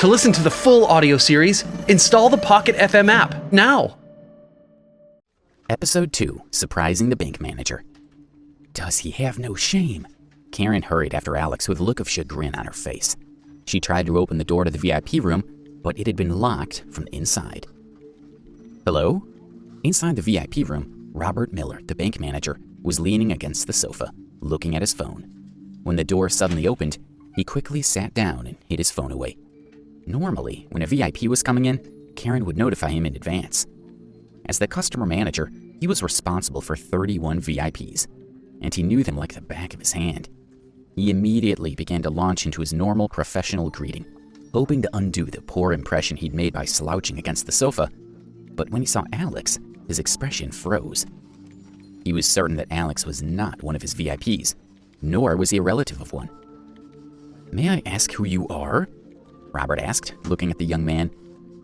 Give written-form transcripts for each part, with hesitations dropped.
To listen to the full audio series, install the Pocket FM app now. Episode 2, Surprising the Bank Manager. Does he have no shame? Karen hurried after Alex with a look of chagrin on her face. She tried to open the door to the VIP room, but it had been locked from the inside. Hello? Inside the VIP room, Robert Miller, the bank manager, was leaning against the sofa, looking at his phone. When the door suddenly opened, he quickly sat down and hid his phone away. Normally, when a VIP was coming in, Karen would notify him in advance. As the customer manager, he was responsible for 31 VIPs, and he knew them like the back of his hand. He immediately began to launch into his normal professional greeting, hoping to undo the poor impression he'd made by slouching against the sofa. But when he saw Alex, his expression froze. He was certain that Alex was not one of his VIPs, nor was he a relative of one. "May I ask who you are?" Robert asked, looking at the young man,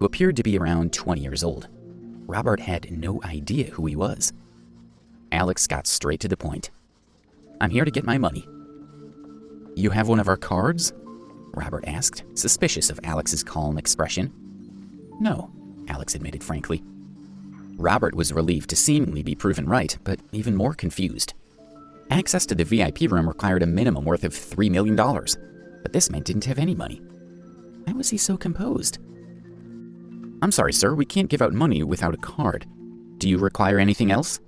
who appeared to be around 20 years old. Robert had no idea who he was. Alex got straight to the point. "I'm here to get my money." "You have one of our cards?" Robert asked, suspicious of Alex's calm expression. "No," Alex admitted frankly. Robert was relieved to seemingly be proven right, but even more confused. Access to the VIP room required a minimum worth of $3 million, but this man didn't have any money. Why was he so composed? "I'm sorry, sir, we can't give out money without a card. Do you require anything else?"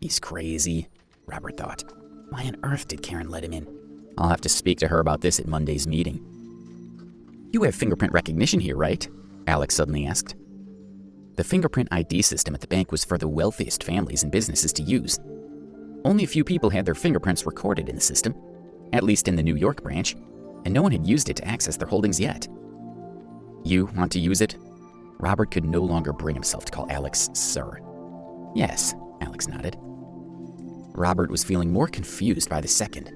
He's crazy, Robert thought. Why on earth did Karen let him in? I'll have to speak to her about this at Monday's meeting. "You have fingerprint recognition here, right?" Alex suddenly asked. The fingerprint ID system at the bank was for the wealthiest families and businesses to use. Only a few people had their fingerprints recorded in the system, at least in the New York branch, and no one had used it to access their holdings yet. "You want to use it?" Robert could no longer bring himself to call Alex sir. "Yes," Alex nodded. Robert was feeling more confused by the second.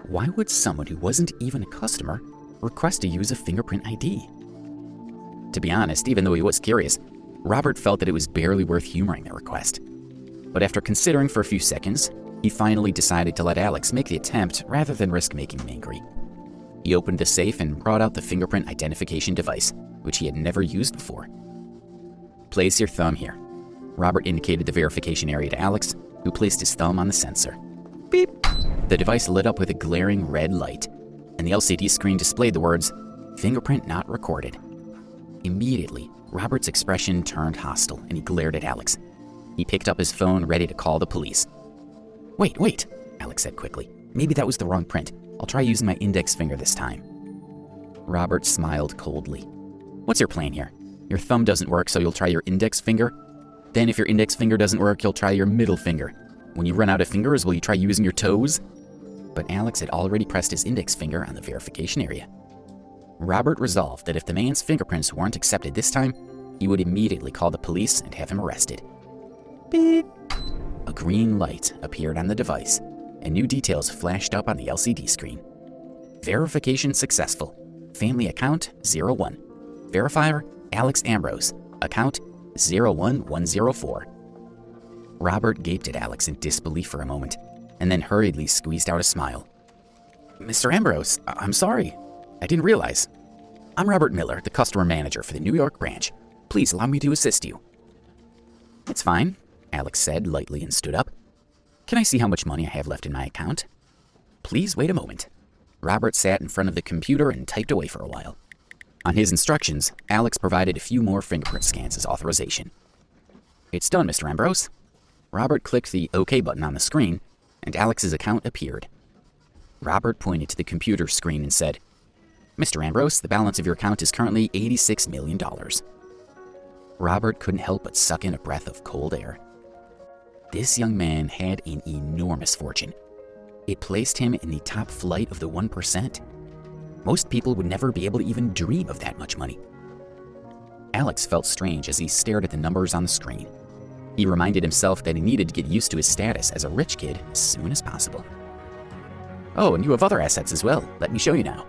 Why would someone who wasn't even a customer request to use a fingerprint ID? To be honest, even though he was curious, Robert felt that it was barely worth humoring the request. But after considering for a few seconds, he finally decided to let Alex make the attempt rather than risk making him angry. He opened the safe and brought out the fingerprint identification device, which he had never used before. "Place your thumb here." Robert indicated the verification area to Alex, who placed his thumb on the sensor. Beep! The device lit up with a glaring red light, and the LCD screen displayed the words, "Fingerprint not recorded." Immediately, Robert's expression turned hostile, and he glared at Alex. He picked up his phone, ready to call the police. Wait, Alex said quickly. "Maybe that was the wrong print. I'll try using my index finger this time." Robert smiled coldly. "What's your plan here? Your thumb doesn't work, so you'll try your index finger? Then if your index finger doesn't work, you'll try your middle finger. When you run out of fingers, will you try using your toes?" But Alex had already pressed his index finger on the verification area. Robert resolved that if the man's fingerprints weren't accepted this time, he would immediately call the police and have him arrested. Beep! A green light appeared on the device, and new details flashed up on the LCD screen. Verification successful. Family account 01. Verifier Alex Ambrose. Account 01104. Robert gaped at Alex in disbelief for a moment, and then hurriedly squeezed out a smile. "Mr. Ambrose, I'm sorry. I didn't realize. I'm Robert Miller, the customer manager for the New York branch. Please allow me to assist you." "It's fine," Alex said lightly and stood up. "Can I see how much money I have left in my account?" "Please wait a moment." Robert sat in front of the computer and typed away for a while. On his instructions, Alex provided a few more fingerprint scans as authorization. "It's done, Mr. Ambrose." Robert clicked the OK button on the screen, and Alex's account appeared. Robert pointed to the computer screen and said, "Mr. Ambrose, the balance of your account is currently $86 million. Robert couldn't help but suck in a breath of cold air. This young man had an enormous fortune. It placed him in the top flight of the 1%. Most people would never be able to even dream of that much money. Alex felt strange as he stared at the numbers on the screen. He reminded himself that he needed to get used to his status as a rich kid as soon as possible. "Oh, and you have other assets as well. Let me show you now."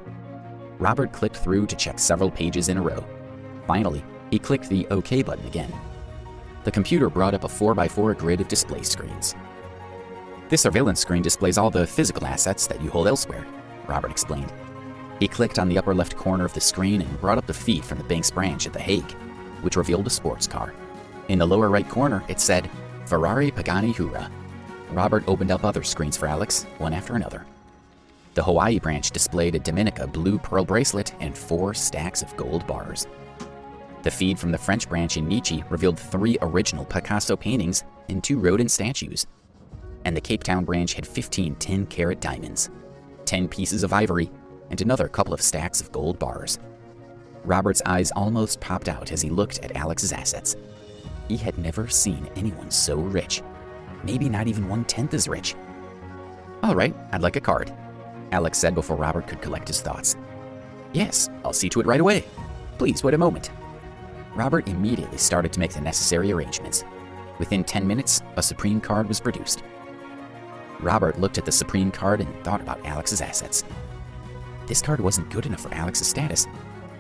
Robert clicked through to check several pages in a row. Finally, he clicked the OK button again. The computer brought up a 4x4 grid of display screens. "This surveillance screen displays all the physical assets that you hold elsewhere," Robert explained. He clicked on the upper left corner of the screen and brought up the feed from the bank's branch at The Hague, which revealed a sports car. In the lower right corner, it said, Ferrari Pagani Hura. Robert opened up other screens for Alex, one after another. The Hawaii branch displayed a Dominica blue pearl bracelet and 4 stacks of gold bars. The feed from the French branch in Nietzsche revealed 3 original Picasso paintings and 2 Rodin statues. And the Cape Town branch had 15 10-carat diamonds, 10 pieces of ivory, and another couple of stacks of gold bars. Robert's eyes almost popped out as he looked at Alex's assets. He had never seen anyone so rich. Maybe not even 1/10 as rich. All right, I'd like a card, Alex said before Robert could collect his thoughts. Yes, I'll see to it right away. Please wait a moment. Robert immediately started to make the necessary arrangements. Within 10 minutes, a Supreme card was produced. Robert looked at the Supreme card and thought about Alex's assets. This card wasn't good enough for Alex's status,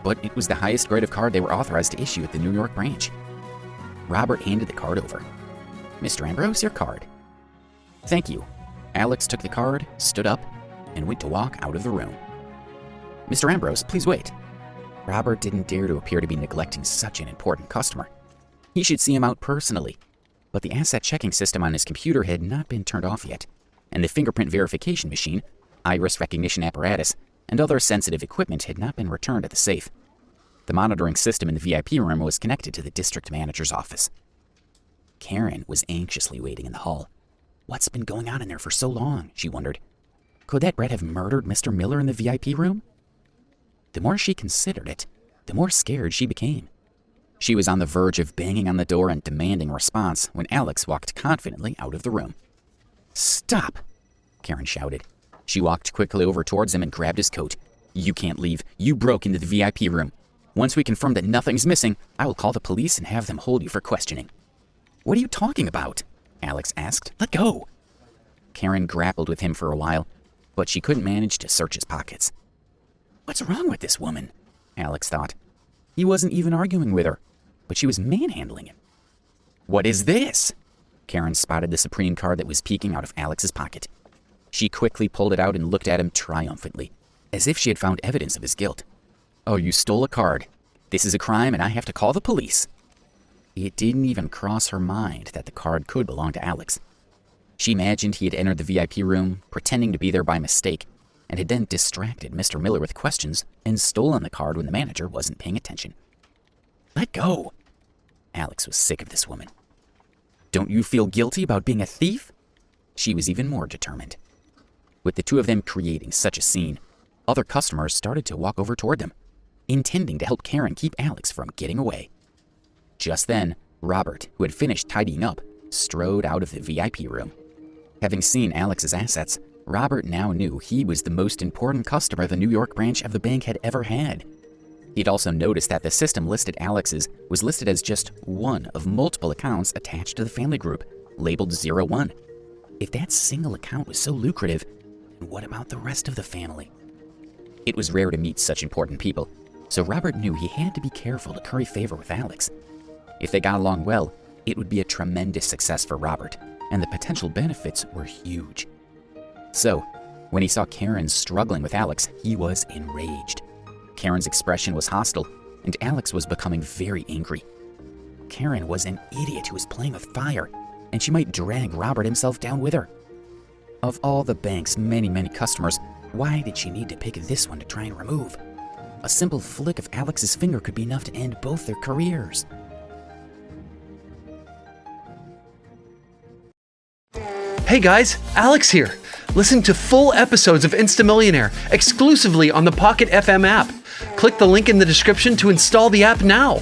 but it was the highest grade of card they were authorized to issue at the New York branch. Robert handed the card over. Mr. Ambrose, your card. Thank you. Alex took the card, stood up, and went to walk out of the room. Mr. Ambrose, please wait. Robert didn't dare to appear to be neglecting such an important customer. He should see him out personally, but the asset checking system on his computer had not been turned off yet, and the fingerprint verification machine, iris recognition apparatus, and other sensitive equipment had not been returned at the safe. The monitoring system in the VIP room was connected to the district manager's office. Karen was anxiously waiting in the hall. What's been going on in there for so long, she wondered. Could that Brett have murdered Mr. Miller in the VIP room? The more she considered it, the more scared she became. She was on the verge of banging on the door and demanding a response when Alex walked confidently out of the room. Stop, Karen shouted. She walked quickly over towards him and grabbed his coat. You can't leave. You broke into the VIP room. Once we confirm that nothing's missing, I will call the police and have them hold you for questioning. What are you talking about? Alex asked. Let go. Karen grappled with him for a while, but she couldn't manage to search his pockets. What's wrong with this woman? Alex thought. He wasn't even arguing with her, but she was manhandling him. What is this? Karen spotted the Supreme card that was peeking out of Alex's pocket. She quickly pulled it out and looked at him triumphantly, as if she had found evidence of his guilt. Oh, you stole a card. This is a crime and I have to call the police. It didn't even cross her mind that the card could belong to Alex. She imagined he had entered the VIP room, pretending to be there by mistake, and had then distracted Mr. Miller with questions and stolen the card when the manager wasn't paying attention. Let go. Alex was sick of this woman. Don't you feel guilty about being a thief? She was even more determined. With the two of them creating such a scene, other customers started to walk over toward them, intending to help Karen keep Alex from getting away. Just then, Robert, who had finished tidying up, strode out of the VIP room. Having seen Alex's assets, Robert now knew he was the most important customer the New York branch of the bank had ever had. He'd also noticed that the system listed Alex's was listed as just one of multiple accounts attached to the family group, labeled 01. If that single account was so lucrative, what about the rest of the family? It was rare to meet such important people, so Robert knew he had to be careful to curry favor with Alex. If they got along well, it would be a tremendous success for Robert, and the potential benefits were huge. So, when he saw Karen struggling with Alex, he was enraged. Karen's expression was hostile, and Alex was becoming very angry. Karen was an idiot who was playing with fire, and she might drag Robert himself down with her. Of all the bank's many customers, why did she need to pick this one to try and remove? A simple flick of Alex's finger could be enough to end both their careers. Hey guys, Alex here. Listen to full episodes of Insta Millionaire exclusively on the Pocket FM app. Click the link in the description to install the app now.